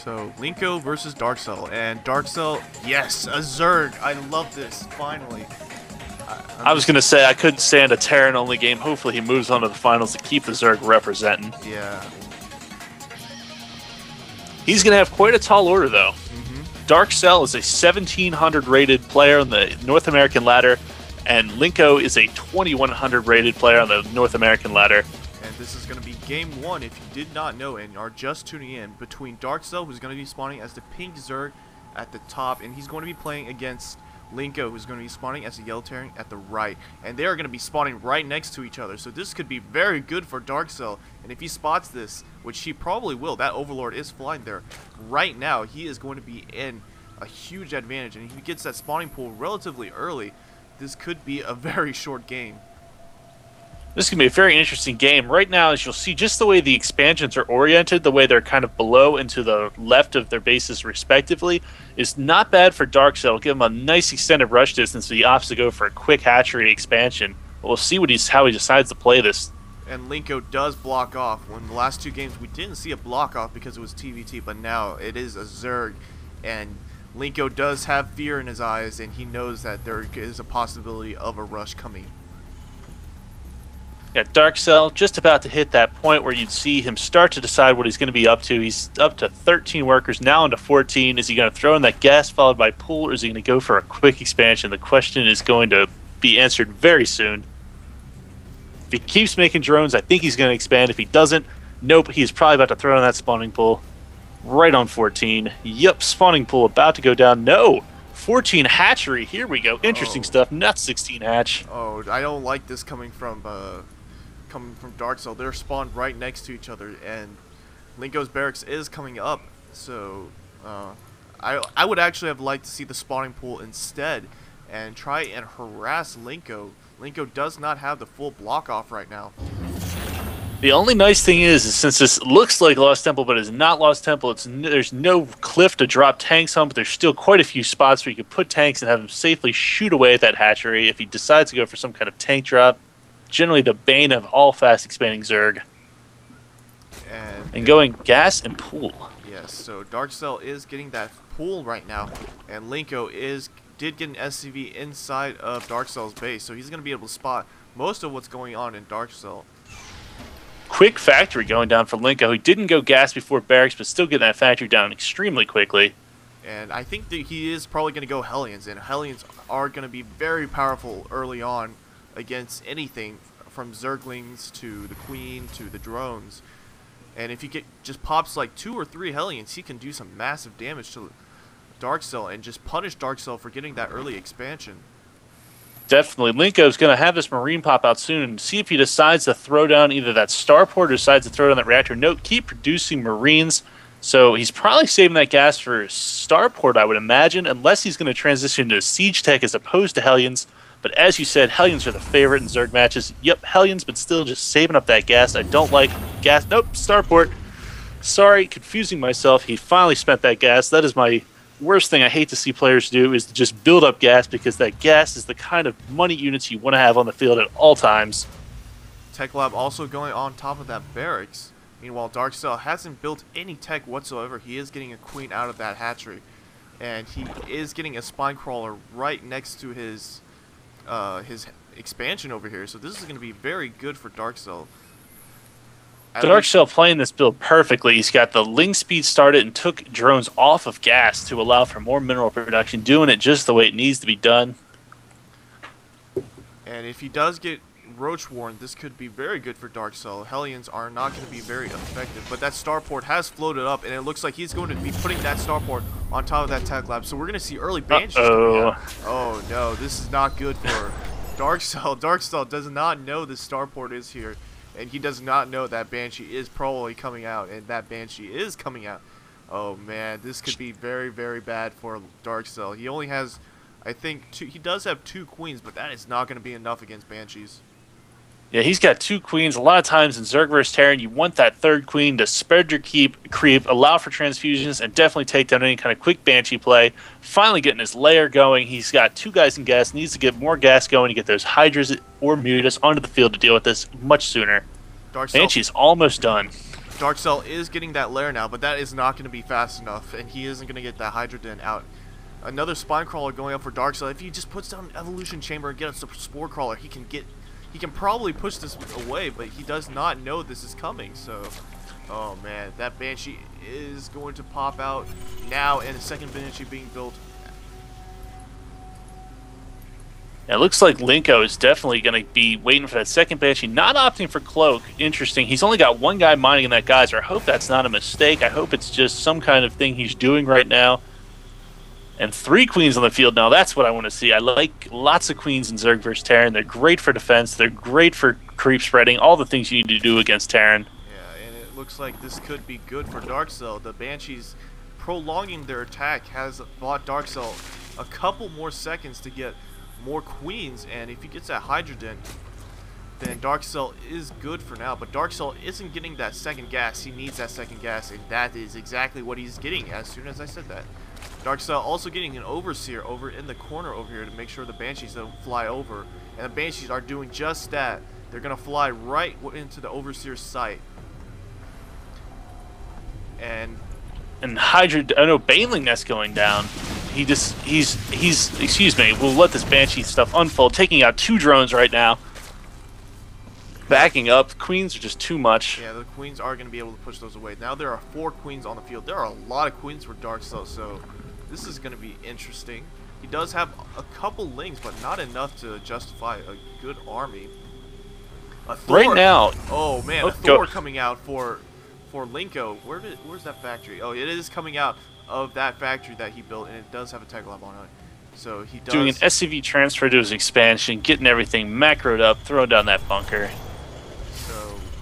So, Linko versus Darkcell. And Darkcell, yes, a Zerg. I love this, finally. I was going to say I couldn't stand a Terran-only game. Hopefully he moves on to the finals to keep the Zerg representing. Yeah. He's going to have quite a tall order, though. Darkcell is a 1,700 rated player on the North American ladder, and Linko is a 2,100 rated player on the North American ladder. And this is going to be game one, if you did not know and are just tuning in, between Darkcell, who's going to be spawning as the pink Zerg at the top, and he's going to be playing against Linko, who's going to be spawning as a yellow Terran at the right. And they are going to be spawning right next to each other, so this could be very good for Darkcell. And if he spots this, which he probably will, that Overlord is flying there right now, he is going to be in a huge advantage. And if he gets that spawning pool relatively early, this could be a very short game. This is going to be a very interesting game. Right now, as you'll see, just the way the expansions are oriented, the way they're kind of below and to the left of their bases respectively, is not bad for Darkcell. It'll give him a nice extended rush distance if he opts to go for a quick hatchery expansion. We'll see how he decides to play this. And Linko does block off. When the last two games we didn't see a block off because it was TVT, but now it is a Zerg. And Linko does have fear in his eyes, and he knows that there is a possibility of a rush coming. Yeah, Darkcell just about to hit that point where you'd see him start to decide what he's going to be up to. He's up to 13 workers, now into 14. Is he going to throw in that gas followed by pool, or is he going to go for a quick expansion? The question is going to be answered very soon. If he keeps making drones, I think he's going to expand. If he doesn't, nope, he's probably about to throw in that spawning pool. Right on 14. Yup, spawning pool about to go down. No! 14 hatchery. Here we go. Interesting stuff. Not 16 hatch. Oh, I don't like this coming from Darkcell. They're spawned right next to each other, and Linko's barracks is coming up. So I would actually have liked to see the spawning pool instead and try and harass Linko. Linko does not have the full block off right now. The only nice thing is since this looks like Lost Temple, but is not Lost Temple, there's no cliff to drop tanks on, but there's still quite a few spots where you can put tanks and have them safely shoot away at that hatchery if he decides to go for some kind of tank drop. Generally the bane of all fast expanding Zerg. And going gas and pool. Yes, so Darkcell is getting that pool right now, and Linko did get an SCV inside of Darkcell's base, so he's going to be able to spot most of what's going on in Darkcell. Quick factory going down for Linko. He didn't go gas before barracks, but still getting that factory down extremely quickly. And I think that he is probably going to go Hellions, and Hellions are going to be very powerful early on against anything from Zerglings to the Queen to the drones. And if he just pops like 2 or 3 Hellions, he can do some massive damage to Darkcell and just punish Darkcell for getting that early expansion. Definitely. Linko's going to have this Marine pop out soon and see if he decides to throw down either that Starport or decides to throw down that reactor. Note, keep producing Marines. So he's probably saving that gas for Starport, I would imagine, unless he's going to transition to Siege Tech as opposed to Hellions. But as you said, Hellions are the favorite in Zerg matches. Yep, Hellions, but still just saving up that gas. I don't like gas. Nope, Starport. Sorry, confusing myself. He finally spent that gas. That is my worst thing I hate to see players do, is to just build up gas, because that gas is the kind of money units you want to have on the field at all times. Tech Lab also going on top of that barracks. Meanwhile, Darkcell hasn't built any tech whatsoever. He is getting a queen out of that hatchery, and he is getting a spine crawler right next to his expansion over here. So this is going to be very good for Darkcell. Darkcell playing this build perfectly. He's got the Ling speed started and took drones off of gas to allow for more mineral production, doing it just the way it needs to be done. And if he does get Roach Warren, this could be very good for Darkcell. Hellions are not going to be very effective, but that Starport has floated up, and it looks like he's going to be putting that Starport on top of that Tech Lab. So we're going to see early Banshees coming out. Oh no, this is not good for Darkcell. Darkcell does not know the Starport is here, and he does not know that Banshee is probably coming out, and that Banshee is coming out. Oh man, this could be very, very bad for Darkcell. He only has, I think, he does have 2 queens, but that is not going to be enough against Banshees. Yeah, he's got 2 queens. A lot of times in Zerg vs. Terran, you want that 3rd queen to spread your creep, allow for transfusions, and definitely take down any kind of quick Banshee play. Finally getting his lair going. He's got 2 guys in gas. Needs to get more gas going to get those Hydras or Mutas onto the field to deal with this much sooner. Banshee's almost done. Darkcell is getting that lair now, but that is not going to be fast enough, and he isn't going to get that Hydra Den out. Another Spine Crawler going up for Darkcell. If he just puts down an Evolution Chamber and gets a Spore Crawler, he can probably push this away, but he does not know this is coming, so... Oh man, that Banshee is going to pop out now, and a second Banshee being built. Yeah, it looks like linko is definitely going to be waiting for that second Banshee, not opting for Cloak. Interesting. He's only got one guy mining in that geyser. I hope that's not a mistake. I hope it's just some kind of thing he's doing right now. And 3 Queens on the field now. That's what I want to see. I like lots of Queens in Zerg versus Terran. They're great for defense. They're great for creep spreading. All the things you need to do against Terran. Looks like this could be good for Darkcell. The Banshees prolonging their attack has bought Darkcell a couple more seconds to get more Queens, and if he gets that Hydra Den, then Darkcell is good for now. But Darkcell isn't getting that second gas. He needs that second gas, and that is exactly what he's getting as soon as I said that. Darkcell also getting an Overseer over in the corner over here to make sure the Banshees don't fly over, and the Banshees are doing just that. They're going to fly right into the Overseer's sight. And Hydra, I know Baneling Nest going down. He's excuse me, we'll let this Banshee stuff unfold, taking out 2 drones right now. Backing up, Queens are just too much. Yeah, the Queens are going to be able to push those away. Now there are 4 Queens on the field. There are a lot of Queens for Darkcell, so this is going to be interesting. He does have a couple Lings, but not enough to justify a good army. A Thor, right now. Oh man, a Thor coming out for linko. Where's that factory? Oh, it is coming out of that factory that he built, and it does have a tech lab on it. So he does doing an SCV transfer to his expansion, getting everything macroed up, throwing down that bunker. So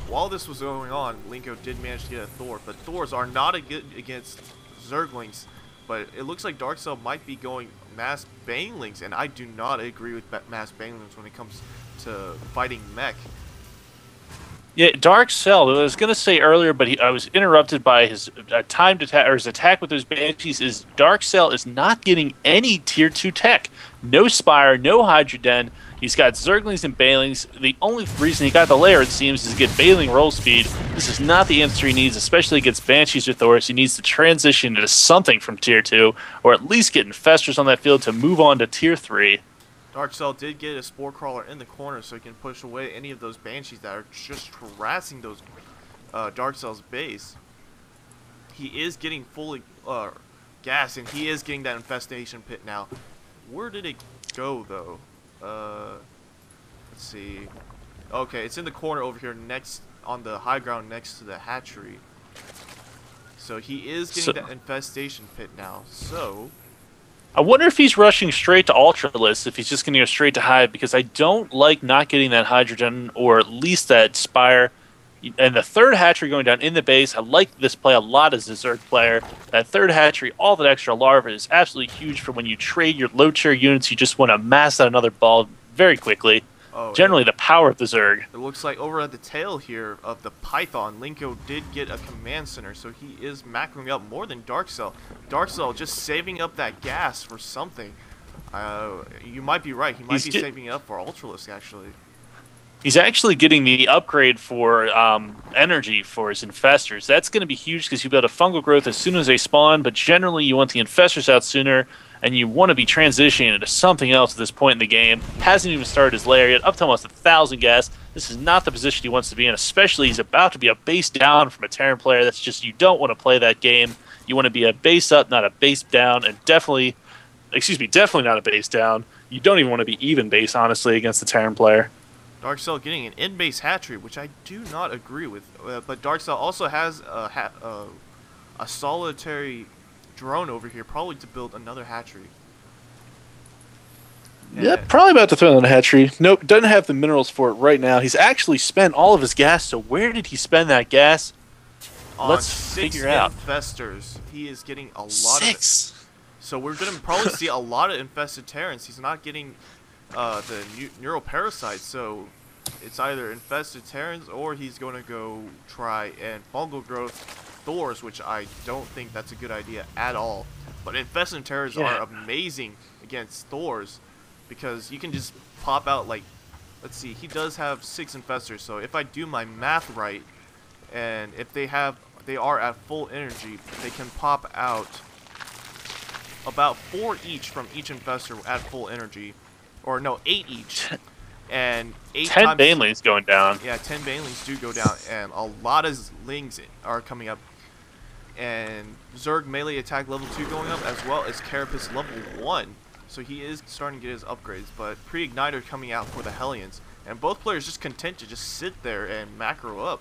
while this was going on, linko did manage to get a Thor, but Thors are not good against Zerglings. But it looks like Darkcell might be going mass Banelings, and I do not agree with mass Banelings when it comes to fighting mech. Yeah, Darkcell, I was going to say earlier, but I was interrupted by his timed attack, or his attack with those Banshees, is Darkcell is not getting any Tier 2 tech. No Spire, no Hydra Den. He's got Zerglings and Banelings. The only reason he got the layer, it seems, is to get Baneling roll speed. This is not the answer he needs, especially against Banshees or Thors. He needs to transition into something from Tier 2, or at least get Infestors on that field to move on to Tier 3. Darkcell did get a Spore Crawler in the corner so he can push away any of those Banshees that are just harassing those Darkcell's base. He is getting fully gas, and he is getting that Infestation Pit now. Where did it go, though? Let's see. Okay, it's in the corner over here next on the high ground next to the hatchery. So he is getting that Infestation Pit now. So... I wonder if he's rushing straight to Ultralisk, if he's just going to go straight to Hive, because I don't like not getting that Hydrogen, or at least that Spire. And the third hatchery going down in the base, I like this play a lot as a Zerg player. That third hatchery, all that extra larva is absolutely huge for when you trade your low tier units. You just want to mass out another ball very quickly. Oh, generally the power of the Zerg. It looks like over at the tail here of the Python, linko did get a command center, so he is macroing up more than Darkcell. Darkcell just saving up that gas for something. You might be right. He might be saving it up for Ultralisk, actually. He's actually getting the upgrade for energy for his Infestors. That's going to be huge because you build a fungal growth as soon as they spawn, but generally you want the Infestors out sooner, and you want to be transitioning into something else at this point in the game. Hasn't even started his lair yet, up to almost 1,000 gas. This is not the position he wants to be in, especially he's about to be a base down from a Terran player. That's just, you don't want to play that game. You want to be a base up, not a base down, and definitely not a base down. You don't even want to be even base, honestly, against the Terran player. Darkcell getting an in-base hatchery, which I do not agree with. But Darkcell also has a solitary drone over here, probably to build another hatchery. Yeah, probably about to throw in a hatchery. Nope, doesn't have the minerals for it right now. He's actually spent all of his gas, so where did he spend that gas? Let's figure out. Infestors. He is getting a lot of it. So we're going to probably see a lot of infested Terrans. He's not getting the neuroparasites, so it's either infested Terrans or he's going to go try and fungal growth Thors, which I don't think that's a good idea at all. But infested Terrans are amazing against Thors because you can just pop out, like, let's see, he does have 6 infestors, so if I do my math right, And if they are at full energy, they can pop out about 4 each from each infestor at full energy. Or no, 8 each. And 8 10 times... Banelings going down. Yeah, 10 Banelings do go down, and a lot of Lings are coming up. And Zerg melee attack level 2 going up, as well as Carapace level 1. So he is starting to get his upgrades, but pre-igniter coming out for the Hellions. And both players just content to just sit there and macro up.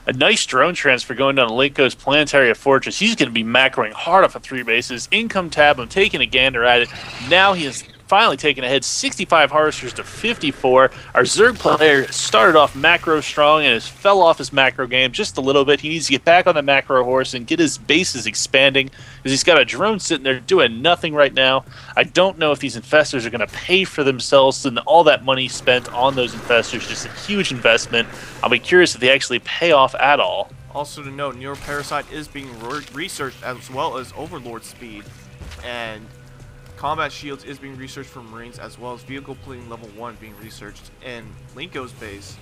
A nice drone transfer going down to linko's Planetary Fortress. He's going to be macroing hard off of 3 bases. Income tab, I'm taking a gander at it. Now he is finally taken ahead 65 harvesters to 54. Our Zerg player started off macro strong and has fell off his macro game just a little bit. He needs to get back on the macro horse and get his bases expanding because he's got a drone sitting there doing nothing right now. I don't know if these infestors are going to pay for themselves, and all that money spent on those infestors, just a huge investment. I'll be curious if they actually pay off at all. Also to note, Neuroparasite is being researched as well as Overlord Speed, and Combat Shields is being researched for Marines, as well as Vehicle Plating level 1 being researched in Linko's base.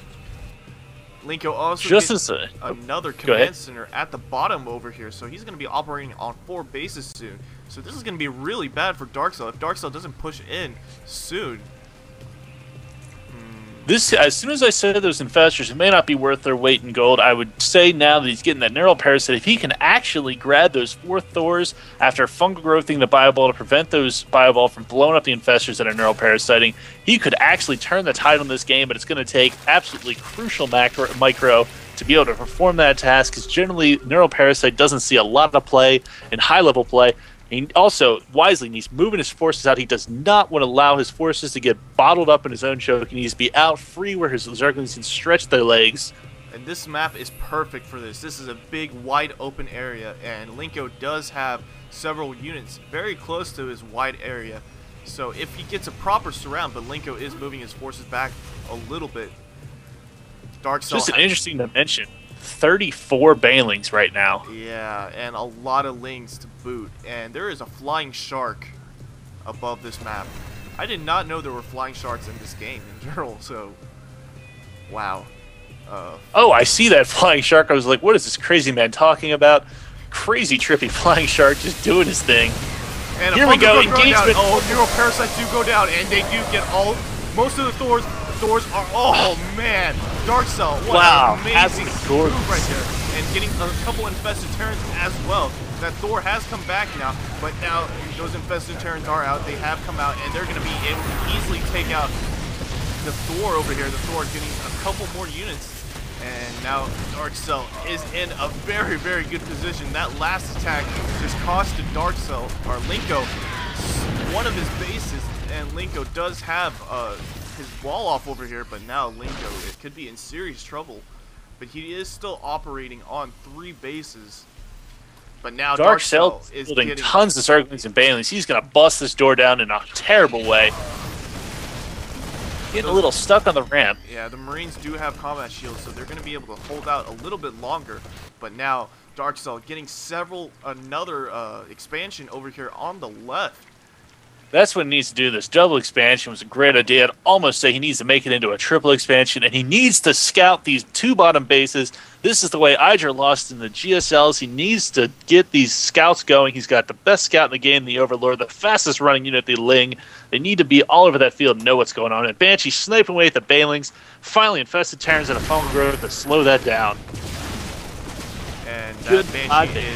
Linko also gets another command center at the bottom over here, so he's going to be operating on 4 bases soon. So this is going to be really bad for Darkcell if Darkcell doesn't push in soon. This, as soon as I said those infestors, it may not be worth their weight in gold. I would say now that he's getting that neural parasite, if he can actually grab those 4 Thors after fungal growthing the Bioball to prevent those Bioball from blowing up the infestors that are neural parasiting, he could actually turn the tide on this game, but it's going to take absolutely crucial micro to be able to perform that task, because generally neural parasite doesn't see a lot of play in high-level play. He also wisely needs moving his forces out. He does not want to allow his forces to get bottled up in his own choke. He needs to be out free where his Zerglings can stretch their legs. And this map is perfect for this. This is a big, wide open area, and Linko does have several units very close to his wide area. So if he gets a proper surround, but Linko is moving his forces back a little bit. Darkcell. Just an interesting to mention. 34 Banelings right now. Yeah, and a lot of Lings to boot. And there is a flying shark above this map. I did not know there were flying sharks in this game in general, so wow. Oh, I see that flying shark. I was like, what is this crazy man talking about? Crazy trippy flying shark just doing his thing. And here we go, engagement. Oh, Neuroparasites do go down, and they do get most of the Thors. Thors are, oh man, Darkcell, what an amazing move right there. And getting a couple infested Terrans as well. That Thor has come back now, but now those infested Terrans are out. They have come out, and they're going to be able to easily take out the Thor over here. The Thor getting a couple more units. And now Darkcell is in a very, very good position. That last attack just costed Darkcell, or Linko, one of his bases, and Linko does have his wall off over here, but now Linko, it could be in serious trouble. But he is still operating on 3 bases. But now Darkcell is building getting tons of Zerglings and Banelings. He's going to bust this door down in a terrible way. Getting a little stuck on the ramp. Yeah, the Marines do have combat shields, so they're going to be able to hold out a little bit longer. But now Darkcell getting another expansion over here on the left. That's what he needs to do. This double expansion was a great idea. I'd almost say he needs to make it into a triple expansion, and he needs to scout these 2 bottom bases. This is the way Idra lost in the GSLs. He needs to get these scouts going. He's got the best scout in the game, the Overlord, the fastest running unit, the Ling. They need to be all over that field and know what's going on. And Banshee sniping away at the Banelings. Finally infested Terrans and a Fungal Growth to slow that down. And that Banshee is